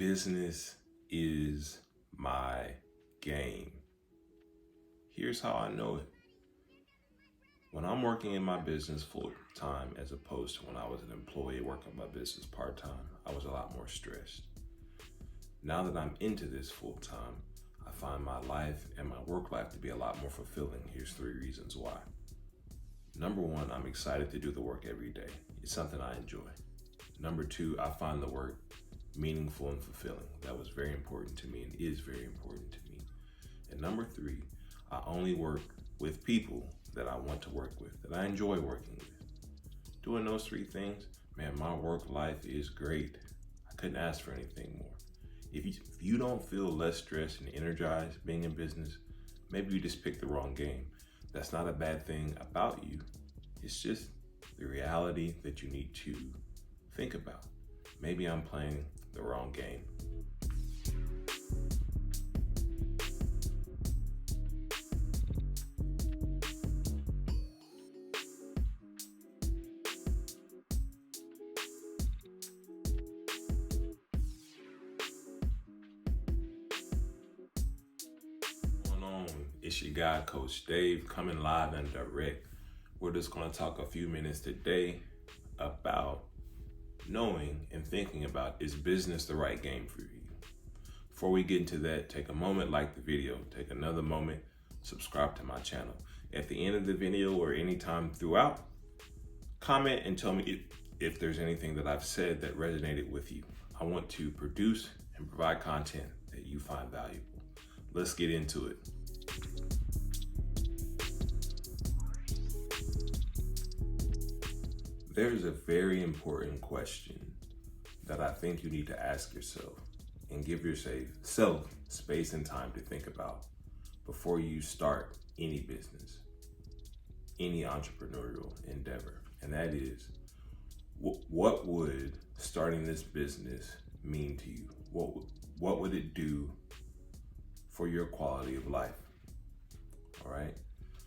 Business is my game. Here's how I know it. When I'm working in my business full time as opposed to when I was an employee working my business part time, I was a lot more stressed. Now that I'm into this full time, I find my life and my work life to be a lot more fulfilling. Here's 3 reasons why. Number 1, I'm excited to do the work every day. It's something I enjoy. Number 2, I find the work meaningful and fulfilling. That was very important to me and is very important to me. And number 3, I only work with people that I want to work with, that I enjoy working with. Doing those 3 things, man, my work life is great. I couldn't ask for anything more. If you don't feel less stressed and energized being in business, maybe you just picked the wrong game. That's not a bad thing about you. It's just the reality that you need to think about. Maybe I'm playing the wrong game. What's going on? It's your guy, Coach Dave, coming live and direct. We're just going to talk a few minutes today about knowing and thinking about, is business the right game for you? Before we get into that, take a moment, like the video, take another moment, subscribe to my channel. At the end of the video or anytime throughout, comment and tell me if there's anything that I've said that resonated with you. I want to produce and provide content that you find valuable. Let's get into it. There's a very important question that I think you need to ask yourself and give yourself space and time to think about before you start any business, any entrepreneurial endeavor. And that is, what would starting this business mean to you? What would it do for your quality of life? All right.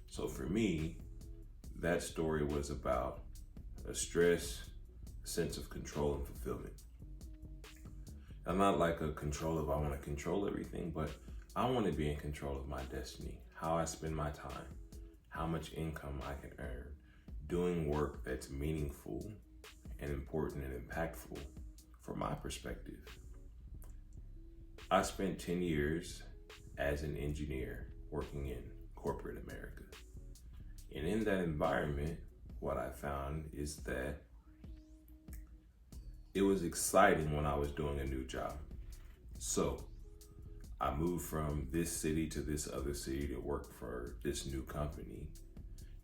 So for me, that story was about a stress, a sense of control and fulfillment. I'm not like a control of I want to control everything, but I want to be in control of my destiny, how I spend my time, how much income I can earn, doing work that's meaningful and important and impactful from my perspective. I spent 10 years as an engineer working in corporate America. And in that environment, what I found is that it was exciting when I was doing a new job. So I moved from this city to this other city to work for this new company.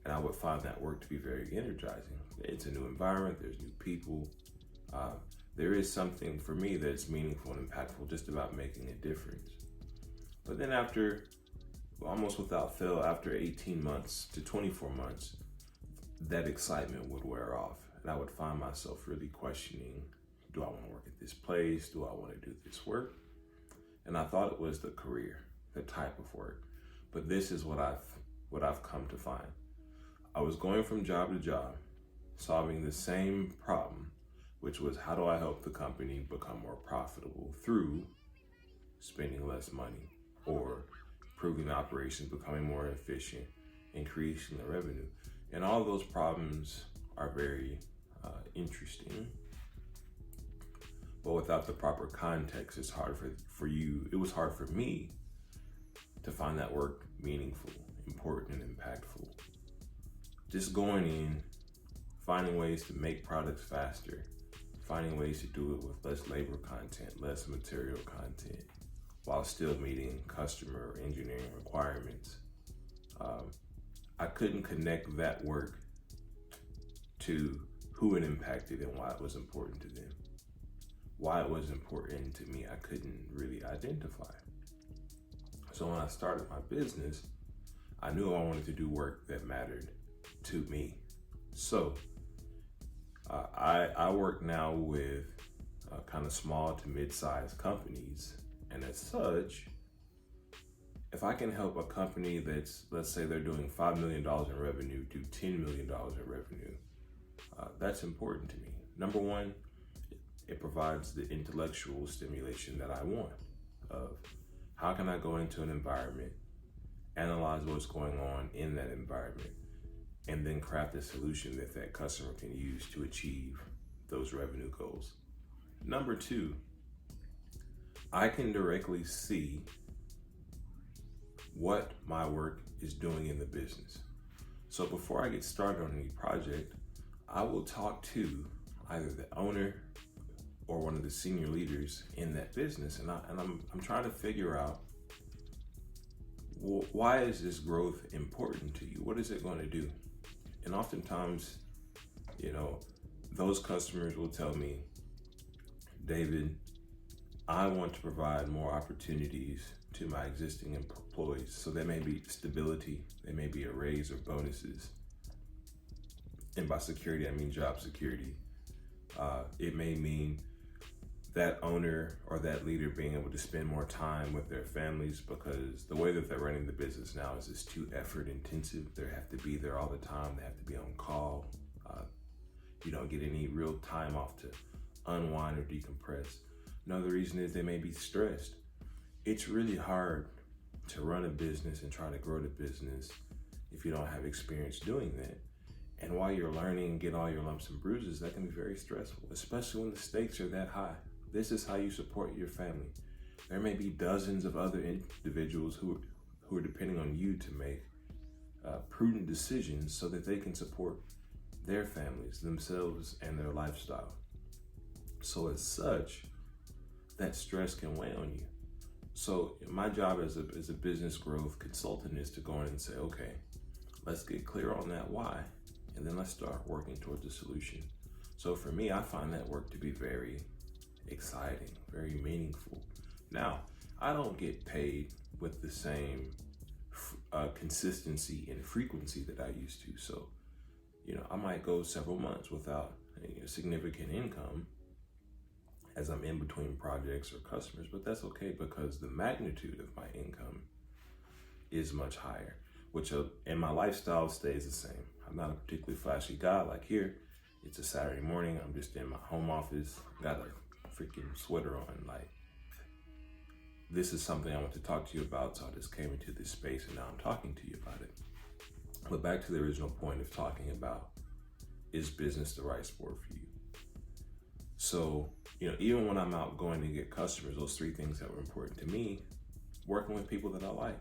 And I would find that work to be very energizing. It's a new environment, there's new people. There is something for me that's meaningful and impactful just about making a difference. But then after, almost without fail, after 18 months to 24 months, that excitement would wear off. And I would find myself really questioning, do I want to work at this place? Do I want to do this work? And I thought it was the career, the type of work. But this is what I've come to find. I was going from job to job, solving the same problem, which was, how do I help the company become more profitable through spending less money or improving the operations, becoming more efficient, increasing the revenue. And all those problems are very interesting, but without the proper context, it's hard for you. It was hard for me to find that work meaningful, important, and impactful. Just going in, finding ways to make products faster, finding ways to do it with less labor content, less material content, while still meeting customer or engineering requirements. I couldn't connect that work to who it impacted and why it was important to them. Why it was important to me, I couldn't really identify. So when I started my business, I knew I wanted to do work that mattered to me. So I work now with kind of small to mid-sized companies, and as such, if I can help a company that's, let's say they're doing $5 million in revenue, do $10 million in revenue, that's important to me. Number one, it provides the intellectual stimulation that I want of how can I go into an environment, analyze what's going on in that environment, and then craft a solution that that customer can use to achieve those revenue goals. Number two, I can directly see what my work is doing in the business. So before I get started on any project, I will talk to either the owner or one of the senior leaders in that business, and I'm trying to figure out, why is this growth important to you? What is it going to do? And oftentimes, those customers will tell me, David, I want to provide more opportunities to my existing employees. So there may be stability, there may be a raise or bonuses. And by security, I mean job security. It may mean that owner or that leader being able to spend more time with their families, because the way that they're running the business now is it's too effort intensive. They have to be there all the time. They have to be on call. You don't get any real time off to unwind or decompress. Another reason is they may be stressed. It's really hard to run a business and try to grow the business if you don't have experience doing that. And while you're learning and get all your lumps and bruises, that can be very stressful, especially when the stakes are that high. This is how you support your family. There may be dozens of other individuals who are depending on you to make prudent decisions so that they can support their families, themselves, and their lifestyle. So as such, that stress can weigh on you. So my job as a business growth consultant is to go in and say, okay, let's get clear on that why, and then let's start working towards a solution. So for me, I find that work to be very exciting, very meaningful. Now, I don't get paid with the same consistency and frequency that I used to. So, I might go several months without significant income as I'm in between projects or customers, but that's okay because the magnitude of my income is much higher, and my lifestyle stays the same. I'm not a particularly flashy guy. Like here, it's a Saturday morning. I'm just in my home office, got a freaking sweater on. Like, this is something I want to talk to you about, so I just came into this space and now I'm talking to you about it. But back to the original point of talking about, is business the right sport for you? So, even when I'm out going to get customers, those three things that were important to me, working with people that I like.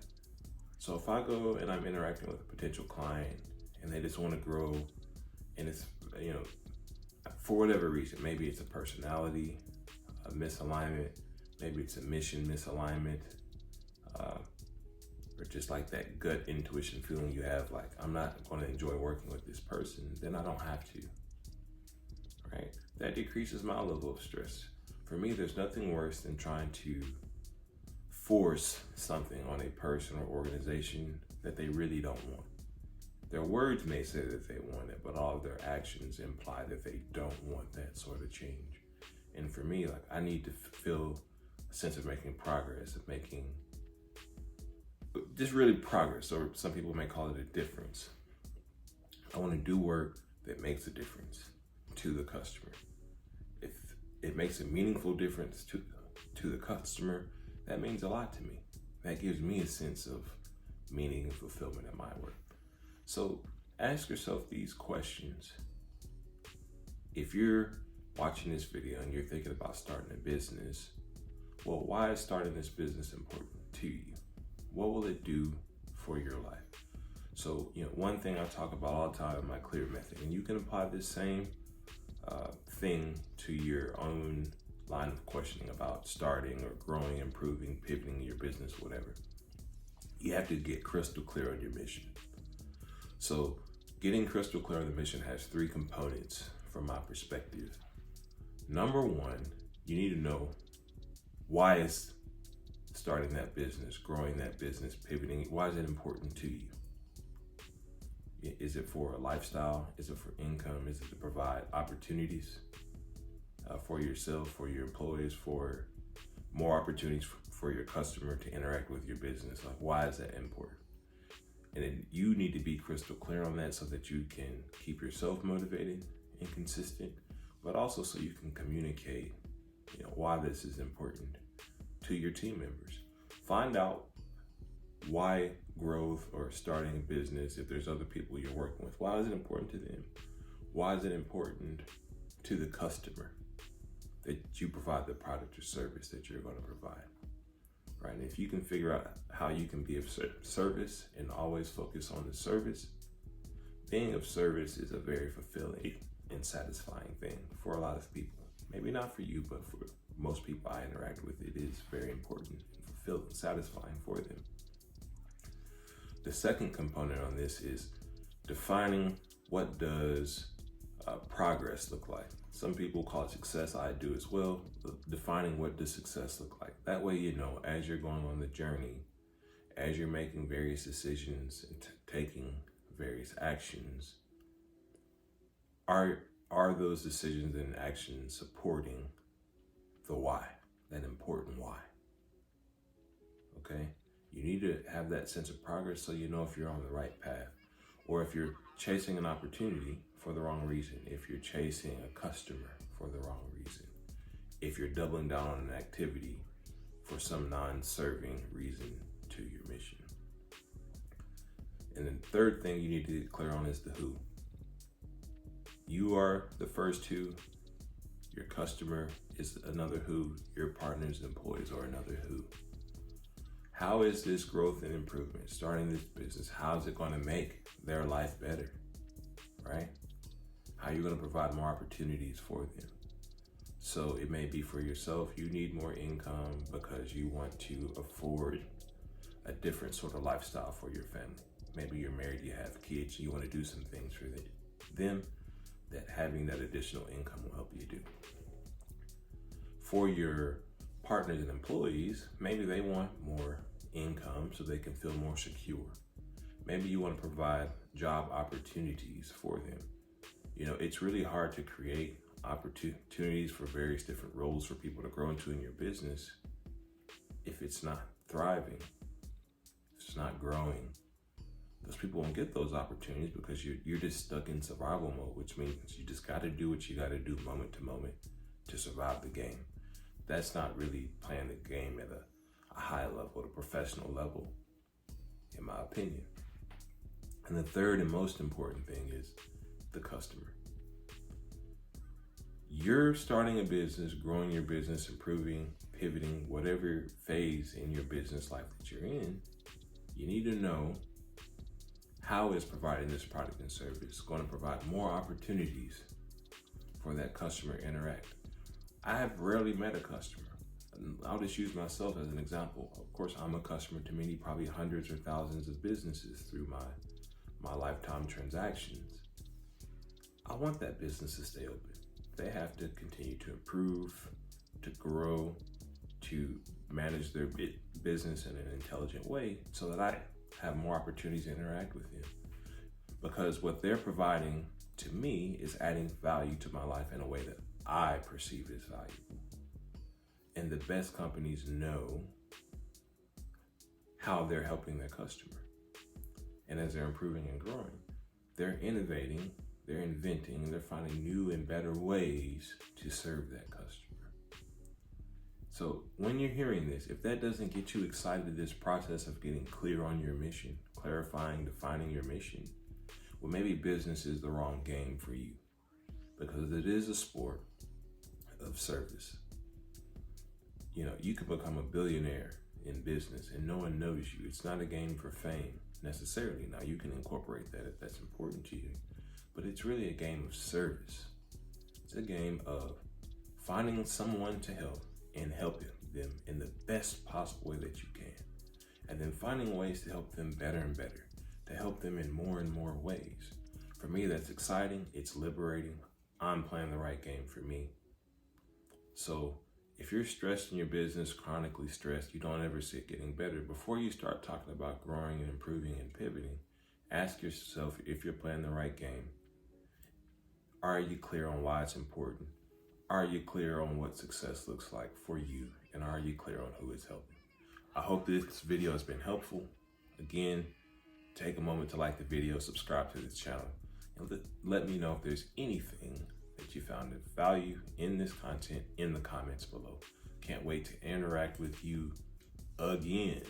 So if I go and I'm interacting with a potential client and they just want to grow, and it's, for whatever reason, maybe it's a personality, a misalignment, maybe it's a mission misalignment, or just like that gut intuition feeling you have, like, I'm not going to enjoy working with this person, then I don't have to, right? That decreases my level of stress. For me, there's nothing worse than trying to force something on a person or organization that they really don't want. Their words may say that they want it, but all of their actions imply that they don't want that sort of change. And for me, like, I need to feel a sense of making progress, of making just really progress, or some people may call it a difference. I want to do work that makes a difference to the customer. If it makes a meaningful difference to the customer, that means a lot to me. That gives me a sense of meaning and fulfillment in my work. So ask yourself these questions. If you're watching this video and you're thinking about starting a business, well, why is starting this business important to you? What will it do for your life? So, one thing I talk about all the time in my Clear method, and you can apply this same thing to your own line of questioning about starting or growing, improving, pivoting your business, whatever. You have to get crystal clear on your mission. So getting crystal clear on the mission has three components from my perspective. Number one, you need to know why is starting that business, growing that business, pivoting, why is it important to you? Is it for a lifestyle? Is it for income? Is it to provide opportunities for yourself, for your employees, for more opportunities for your customer to interact with your business? Like, why is that important? And then you need to be crystal clear on that so that you can keep yourself motivated and consistent, but also so you can communicate why this is important to your team members. Find out why growth or starting a business, if there's other people you're working with, why is it important to them? Why is it important to the customer that you provide the product or service that you're going to provide? Right? And if you can figure out how you can be of service and always focus on the service, being of service is a very fulfilling and satisfying thing for a lot of people. Maybe not for you, but for most people I interact with, it is very important and fulfilling, satisfying for them. The second component on this is defining what does progress look like. Some people call it success, I do as well. Defining what does success look like. That way, as you're going on the journey, as you're making various decisions and taking various actions, are those decisions and actions supporting the why, that important why? Okay? You need to have that sense of progress so you know if you're on the right path, or if you're chasing an opportunity for the wrong reason, if you're chasing a customer for the wrong reason, if you're doubling down on an activity for some non-serving reason to your mission. And then third thing you need to get clear on is the who. You are the first who, your customer is another who, your partners and employees are another who. How is this growth and improvement, starting this business, how is it going to make their life better, right? How are you going to provide more opportunities for them? So it may be for yourself, you need more income because you want to afford a different sort of lifestyle for your family. Maybe you're married, you have kids, you want to do some things for them that having that additional income will help you do. For your partners and employees, maybe they want more income so they can feel more secure. Maybe you want to provide job opportunities for them. It's really hard to create opportunities for various different roles for people to grow into in your business if it's not thriving, if it's not growing. Those people won't get those opportunities because you're just stuck in survival mode, which means you just got to do what you got to do moment to moment to survive the game. That's not really playing the game at a high level, a professional level, in my opinion. And the third and most important thing is the customer. You're starting a business, growing your business, improving, pivoting, whatever phase in your business life that you're in, you need to know how is providing this product and service going to provide more opportunities for that customer to interact. I have rarely met a customer. I'll just use myself as an example. Of course, I'm a customer to many, probably hundreds or thousands of businesses through my lifetime transactions. I want that business to stay open. They have to continue to improve, to grow, to manage their business in an intelligent way so that I have more opportunities to interact with them. Because what they're providing to me is adding value to my life in a way that I perceive as valuable. And the best companies know how they're helping their customer. And as they're improving and growing, they're innovating, they're inventing, and they're finding new and better ways to serve that customer. So when you're hearing this, if that doesn't get you excited, this process of getting clear on your mission, clarifying, defining your mission, well, maybe business is the wrong game for you, because it is a sport of service. You can become a billionaire in business and no one knows you. It's not a game for fame necessarily. Now, you can incorporate that if that's important to you, but it's really a game of service. It's a game of finding someone to help and helping them in the best possible way that you can. And then finding ways to help them better and better, to help them in more and more ways. For me, that's exciting. It's liberating. I'm playing the right game for me. So if you're stressed in your business, chronically stressed, you don't ever see it getting better. Before you start talking about growing and improving and pivoting, ask yourself if you're playing the right game. Are you clear on why it's important? Are you clear on what success looks like for you? And are you clear on who is helping? I hope this video has been helpful. Again, take a moment to like the video, subscribe to this channel, and let me know if there's anything that you found value in this content in the comments below. Can't wait to interact with you again.